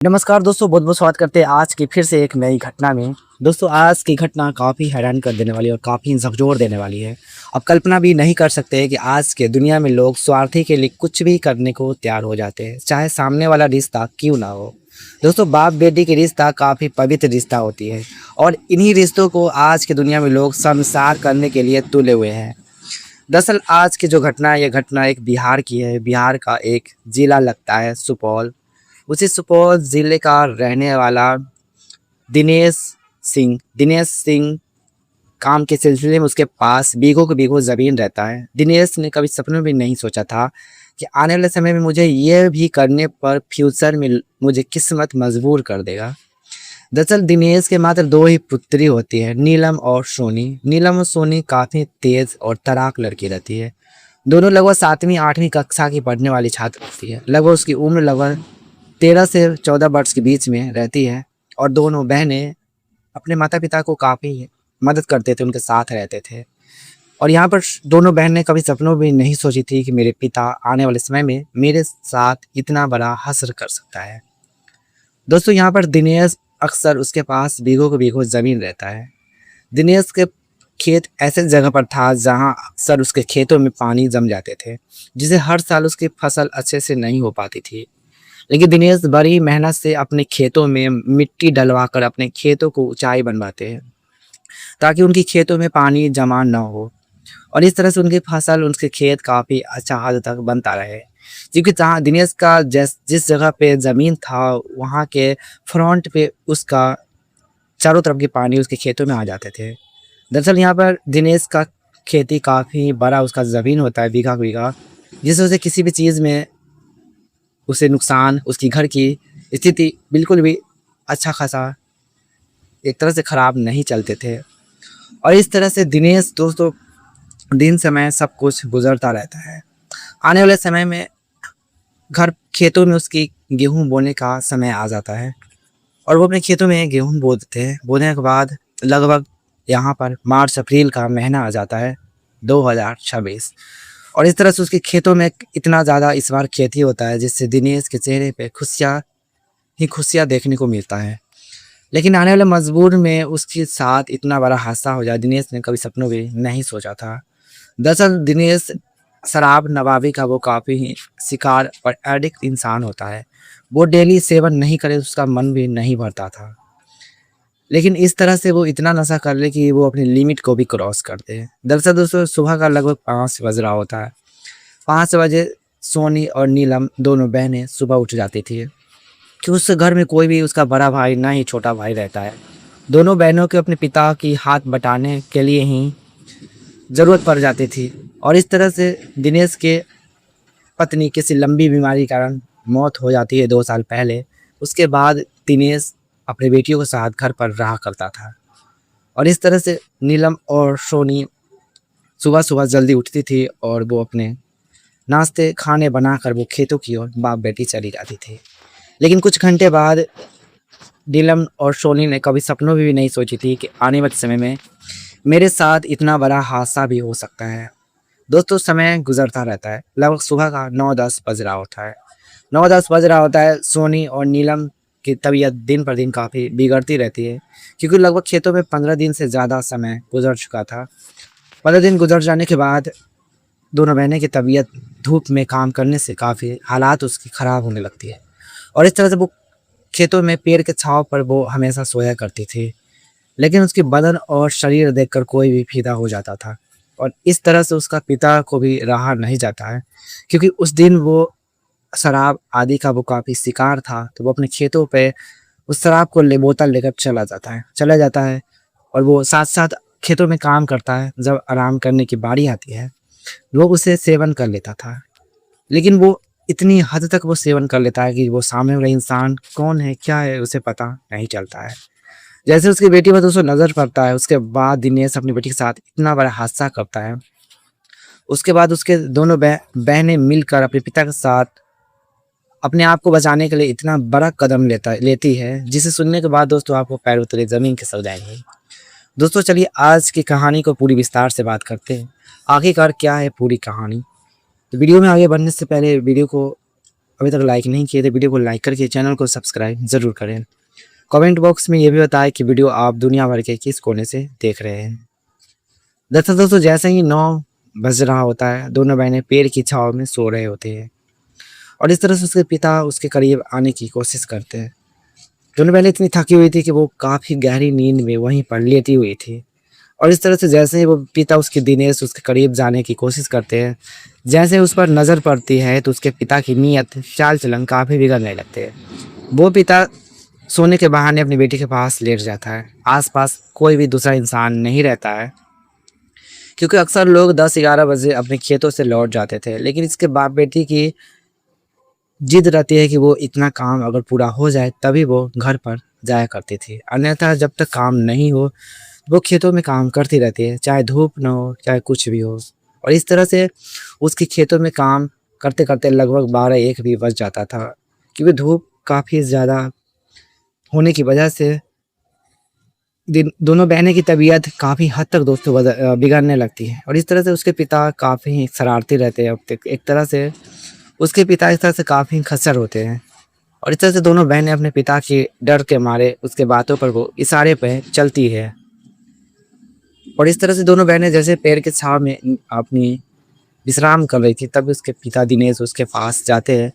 नमस्कार दोस्तों, बहुत बहुत स्वागत करते हैं आज की फिर से एक नई घटना में। दोस्तों, आज की घटना काफ़ी हैरान कर देने वाली है और काफ़ी झकझोर देने वाली है। आप कल्पना भी नहीं कर सकते कि आज के दुनिया में लोग स्वार्थी के लिए कुछ भी करने को तैयार हो जाते हैं, चाहे सामने वाला रिश्ता क्यों ना हो। दोस्तों, बाप बेटी की रिश्ता काफ़ी पवित्र रिश्ता होती है और इन्हीं रिश्तों को आज की दुनिया में लोग शर्मसार करने के लिए तुले हुए हैं। दरअसल आज की जो घटना है, ये घटना एक बिहार की है। बिहार का एक जिला लगता है सुपौल। उसी सुपौल ज़िले का रहने वाला दिनेश सिंह काम के सिलसिले में उसके पास बीघों के बीघों ज़मीन रहता है। दिनेश ने कभी सपने में भी नहीं सोचा था कि आने वाले समय में मुझे ये भी करने पर फ्यूचर में मुझे किस्मत मजबूर कर देगा। दरअसल दिनेश के मात्र 2 ही पुत्री होती है, नीलम और सोनी। नीलम और सोनी काफ़ी तेज़ और तड़ाक लड़की रहती है। दोनों लगभग 7वीं 8वीं कक्षा की पढ़ने वाली छात्र होती है। लगभग उसकी उम्र लगभग 13 से 14 वर्ष के बीच में रहती है और दोनों बहनें अपने माता पिता को काफ़ी मदद करते थे, उनके साथ रहते थे। और यहाँ पर दोनों बहनें कभी सपनों में नहीं सोची थी कि मेरे पिता आने वाले समय में मेरे साथ इतना बड़ा हश्र कर सकता है। दोस्तों, यहाँ पर दिनेश अक्सर उसके पास बीघों के बीघों ज़मीन रहता है। दिनेश के खेत ऐसे जगह पर था जहाँ अक्सर उसके खेतों में पानी जम जाते थे, जिससे हर साल उसकी फसल अच्छे से नहीं हो पाती थी। लेकिन दिनेश बड़ी मेहनत से अपने खेतों में मिट्टी डलवाकर अपने खेतों को ऊंचाई बनवाते हैं ताकि उनकी खेतों में पानी जमा न हो और इस तरह से उनकी फसल, उनके खेत काफ़ी अच्छा हद तक बनता रहे। क्योंकि जहाँ दिनेश का जिस जगह पे ज़मीन था, वहाँ के फ्रंट पे उसका चारों तरफ के पानी उसके खेतों में आ जाते थे। दरअसल यहाँ पर दिनेश का खेती काफ़ी बड़ा उसका ज़मीन होता है, बीघा बीघा, जिससे उसे किसी भी चीज़ में उसे नुकसान, उसकी घर की स्थिति बिल्कुल भी अच्छा खासा एक तरह से ख़राब नहीं चलते थे। और इस तरह से दिनेश दोस्तों दिन समय सब कुछ गुजरता रहता है। आने वाले समय में घर खेतों में उसकी गेहूँ बोने का समय आ जाता है और वो अपने खेतों में गेहूँ बो देते हैं। बोने के बाद लगभग यहाँ पर मार्च अप्रैल का महीना आ जाता है 2026 और इस तरह से उसके खेतों में इतना ज़्यादा इस बार खेती होता है जिससे दिनेश के चेहरे पे खुशियाँ ही खुशियाँ देखने को मिलता है। लेकिन आने वाले मजबूर में उसके साथ इतना बड़ा हादसा हो जाए, दिनेश ने कभी सपनों में नहीं सोचा था। दरअसल दिनेश शराब नवाबी का वो काफ़ी ही शिकार और एडिक्ट इंसान होता है। वो डेली सेवन नहीं करे उसका मन भी नहीं भरता था। लेकिन इस तरह से वो इतना नशा कर ले कि वो अपनी लिमिट को भी क्रॉस कर दे। दरअसल दोस्तों सुबह का लगभग 5 बज रहा होता है। 5 बजे सोनी और नीलम दोनों बहनें सुबह उठ जाती थी कि उस घर में कोई भी उसका बड़ा भाई ना ही छोटा भाई रहता है। दोनों बहनों के अपने पिता की हाथ बटाने के लिए ही ज़रूरत पड़ जाती थी और इस तरह से दिनेश के पत्नी किसी लंबी बीमारी के कारण मौत हो जाती है 2 साल पहले। उसके बाद दिनेश अपने बेटियों के साथ घर पर रहा करता था और इस तरह से नीलम और सोनी सुबह-सुबह जल्दी उठती थी और वो अपने नाश्ते खाने बनाकर वो खेतों की ओर बाप बेटी चली जाती थी। लेकिन कुछ घंटे बाद नीलम और सोनी ने कभी सपनों में भी नहीं सोची थी कि आने वाले समय में मेरे साथ इतना बड़ा हादसा भी हो सकता है। दोस्तों, समय गुजरता रहता है। लगभग सुबह का 9-10 बज रहा होता है। 9-10 बज रहा होता है। सोनी और नीलम की तबीयत दिन पर दिन काफ़ी बिगड़ती रहती है क्योंकि लगभग खेतों में 15 दिन से ज़्यादा समय गुजर चुका था। 15 दिन गुजर जाने के बाद दोनों बहनें की तबीयत धूप में काम करने से काफ़ी हालात उसकी ख़राब होने लगती है और इस तरह से वो खेतों में पेड़ के छाँव पर वो हमेशा सोया करती थी। लेकिन उसकी बदन और शरीर देखकर कोई भी फ़िदा हो जाता था और इस तरह से उसका पिता को भी रहा नहीं जाता है क्योंकि उस दिन वो शराब आदि का वो काफ़ी शिकार था, तो वो अपने खेतों पे उस शराब को बोतल लेकर चला जाता है और वो साथ-साथ खेतों में काम करता है। जब आराम करने की बारी आती है, वो उसे सेवन कर लेता था। लेकिन वो इतनी हद तक वो सेवन कर लेता है कि वो सामने वाला इंसान कौन है, क्या है, उसे पता नहीं चलता है। जैसे उसकी बेटी पर दोस्तों नज़र पड़ता है, उसके बाद दिनेश अपनी बेटी के साथ इतना बड़ा हादसा करता है। उसके बाद उसके दोनों बहनें मिलकर अपने पिता के साथ अपने आप को बचाने के लिए इतना बड़ा कदम लेती है, जिसे सुनने के बाद दोस्तों आपको पैरों तले ज़मीन खिसक जाएँगी। दोस्तों चलिए आज की कहानी को पूरी विस्तार से बात करते हैं। आखिरकार क्या है पूरी कहानी? तो वीडियो में आगे बढ़ने से पहले वीडियो को अभी तक लाइक नहीं किए तो वीडियो को लाइक करके चैनल को सब्सक्राइब ज़रूर करें। कमेंट बॉक्स में ये भी बताएं कि वीडियो आप दुनिया भर के किस कोने से देख रहे हैं। दरअसल दोस्तों जैसे ही 9 बज रहा होता है, दोनों बहनें पेड़ की छाँव में सो रहे होते हैं और इस तरह से उसके पिता उसके करीब आने की कोशिश करते हैं। दोनों बहनें इतनी थकी हुई थी कि वो काफ़ी गहरी नींद में वहीं पर लेटी हुई थी और इस तरह से जैसे ही वो पिता उसके दिनेश उसके करीब जाने की कोशिश करते हैं, जैसे उस पर नज़र पड़ती है तो उसके पिता की नीयत, चाल चलन काफ़ी बिगड़ने लगते हैं। वो पिता सोने के बहाने अपनी बेटी के पास लेट जाता है। आसपास कोई भी दूसरा इंसान नहीं रहता है क्योंकि अक्सर लोग 10-11 बजे अपने खेतों से लौट जाते थे, लेकिन इसके बाप बेटी की जिद रहती है कि वो इतना काम अगर पूरा हो जाए तभी वो घर पर जाया करती थी, अन्यथा जब तक काम नहीं हो वो खेतों में काम करती रहती है, चाहे धूप ना हो चाहे कुछ भी हो। और इस तरह से उसके खेतों में काम करते करते लगभग 12-1 भी बज जाता था क्योंकि धूप काफ़ी ज़्यादा होने की वजह से दोनों बहनें की तबीयत काफ़ी हद तक दोस्तों बिगड़ने लगती है और इस तरह से उसके पिता काफ़ी शरारती रहते हैं। एक तरह से उसके पिता इस तरह से काफ़ी खच्चर होते हैं और इस तरह से दोनों बहनें अपने पिता के डर के मारे उसके बातों पर वो इशारे पे चलती है और इस तरह से दोनों बहनें जैसे पेड़ के छाँव में अपनी विश्राम कर रही थी, तब उसके पिता दिनेश उसके पास जाते हैं।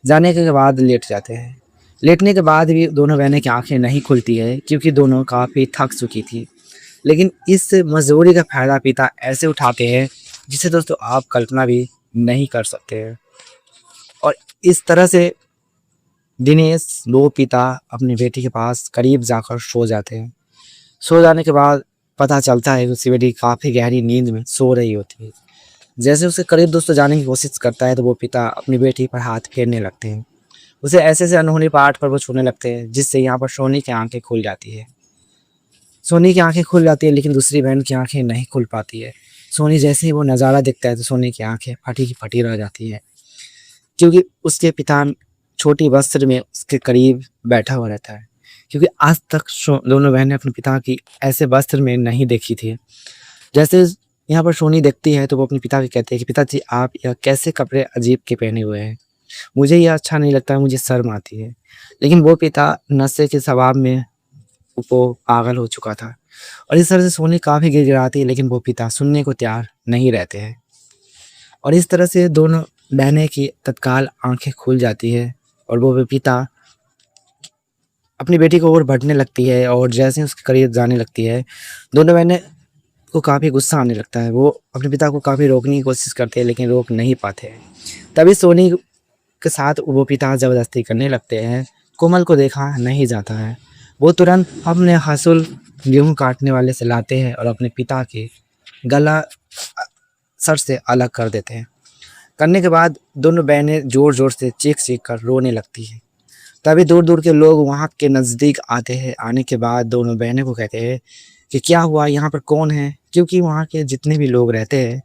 जाने के बाद लेट जाते हैं। लेटने के बाद भी दोनों बहनें की आंखें नहीं खुलती है क्योंकि दोनों काफ़ी थक चुकी थी, लेकिन इस मजबूरी का फ़ायदा पिता ऐसे उठाते हैं जिसे दोस्तों आप कल्पना भी नहीं कर सकते हैं। और इस तरह से दिनेश वो पिता अपनी बेटी के पास करीब जाकर सो जाते हैं। सो जाने के बाद पता चलता है कि उसकी बेटी काफ़ी गहरी नींद में सो रही होती है। जैसे उसके करीब दोस्तों जाने की कोशिश करता है तो वो पिता अपनी बेटी पर हाथ फेरने लगते हैं। उसे ऐसे अनहोनी पार्ट पर वो छूने लगते हैं जिससे यहाँ पर सोनी की आंखें खुल जाती है। सोनी की आंखें खुल जाती है लेकिन दूसरी बहन की आंखें नहीं खुल पाती है। सोनी जैसे ही वो नज़ारा देखता है तो सोनी की आंखें फटी की फटी रह जाती है क्योंकि उसके पिता छोटी वस्त्र में उसके करीब बैठा हुआ रहता है, क्योंकि आज तक दोनों बहनें अपने पिता की ऐसे वस्त्र में नहीं देखी थी। जैसे यहाँ पर सोनी देखती है तो वो अपने पिता को कहती है कि पिताजी आप यह कैसे कपड़े अजीब के पहने हुए हैं, मुझे यह अच्छा नहीं लगता है, मुझे शर्म आती है। लेकिन वो पिता नशे के स्वभाव में वो पागल हो चुका था और इस तरह से सोनी काफ़ी गिड़गिड़ाती है लेकिन वो पिता सुनने को तैयार नहीं रहते हैं और इस तरह से दोनों बहनें की तत्काल आंखें खुल जाती है और वो पिता अपनी बेटी को ओर बढ़ने लगती है और जैसे ही उसके करीब जाने लगती है, दोनों बहनें को काफ़ी गुस्सा आने लगता है। वो अपने पिता को काफ़ी रोकने की कोशिश करते हैं लेकिन रोक नहीं पाते हैं। तभी सोनी के साथ वो पिता ज़बरदस्ती करने लगते हैं। कोमल को देखा नहीं जाता है। वो तुरंत अपने हसूल गेहूँ काटने वाले से लाते हैं और अपने पिता के गला सर से अलग कर देते हैं। करने के बाद दोनों बहनें ज़ोर-ज़ोर से चीख-चीख कर रोने लगती हैं। तभी दूर-दूर के लोग वहाँ के नज़दीक आते हैं। आने के बाद दोनों बहनें को कहते हैं कि क्या हुआ, यहाँ पर कौन है? क्योंकि वहाँ के जितने भी लोग रहते हैं,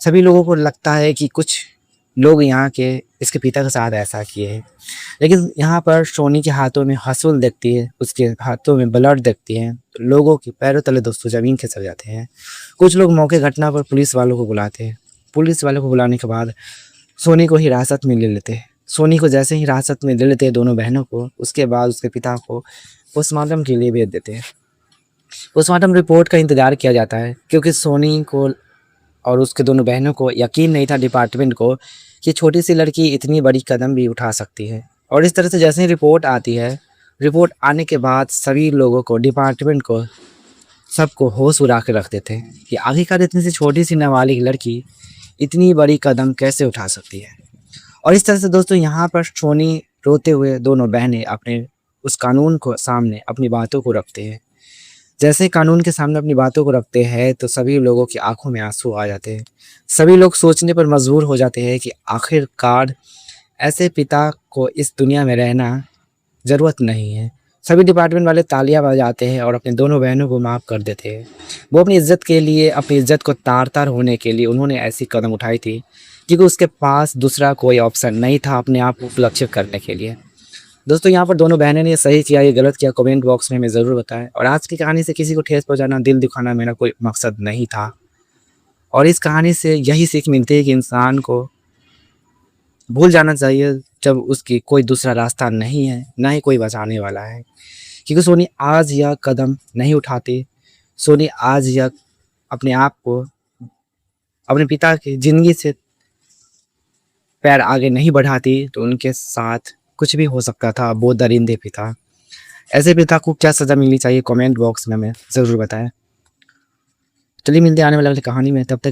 सभी लोगों को लगता है कि कुछ लोग यहाँ के इसके पिता के साथ ऐसा किए हैं। लेकिन यहाँ पर सोनी के हाथों में हसूल दिखती है, उसके हाथों में ब्लड दिखती है, तो लोगों के पैरों तले दोस्तों ज़मीन खिसक जाते हैं। कुछ लोग मौके घटना पर पुलिस वालों को बुलाते हैं। पुलिस वालों को बुलाने के बाद सोनी को हिरासत में ले लेते हैं। सोनी को जैसे ही हिरासत में ले लेते हैं दोनों बहनों को, उसके बाद उसके पिता को पोस्टमार्टम के लिए भेज देते हैं। पोस्टमार्टम रिपोर्ट का इंतज़ार किया जाता है क्योंकि सोनी को और उसके दोनों बहनों को यकीन नहीं था डिपार्टमेंट को कि छोटी सी लड़की इतनी बड़ी कदम भी उठा सकती है। और इस तरह से जैसे ही रिपोर्ट आती है, रिपोर्ट आने के बाद सभी लोगों को, डिपार्टमेंट को, सबको होश उड़ा के रख देते हैं कि आखिरकार इतनी सी छोटी सी नाबालिग लड़की इतनी बड़ी कदम कैसे उठा सकती है। और इस तरह से दोस्तों यहाँ पर सोनी रोते हुए दोनों बहनें अपने उस कानून को सामने अपनी बातों को रखते हैं। जैसे कानून के सामने अपनी बातों को रखते हैं तो सभी लोगों की आंखों में आंसू आ जाते हैं। सभी लोग सोचने पर मजबूर हो जाते हैं कि आखिरकार ऐसे पिता को इस दुनिया में रहना ज़रूरत नहीं है। सभी डिपार्टमेंट वाले तालियां बजाते हैं और अपने दोनों बहनों को माफ़ कर देते हैं। वो अपनी इज्जत के लिए, अपनी इज्जत को तार-तार होने के लिए उन्होंने ऐसी कदम उठाई थी क्योंकि उसके पास दूसरा कोई ऑप्शन नहीं था अपने आप को उपलक्षित करने के लिए। दोस्तों यहाँ पर दोनों बहनें ने ये सही किया, ये गलत किया, कमेंट बॉक्स में हमें ज़रूर बताएं। और आज की कहानी से किसी को ठेस पहुँचाना, दिल दुखाना मेरा कोई मकसद नहीं था। और इस कहानी से यही सीख मिलती है कि इंसान को भूल जाना चाहिए जब उसकी कोई दूसरा रास्ता नहीं है, ना ही कोई बचाने वाला है। क्योंकि सोनी आज यह कदम नहीं उठाती, सोनी आज यह अपने आप को अपने पिता की ज़िंदगी से पैर आगे नहीं बढ़ाती, तो उनके साथ कुछ भी हो सकता था। वो दरिंदे पिता। ऐसे पिता को क्या सज़ा मिलनी चाहिए, कमेंट बॉक्स में हमें ज़रूर बताएँ। चलिए मिलते हैं आने वाली कहानी में, तब तक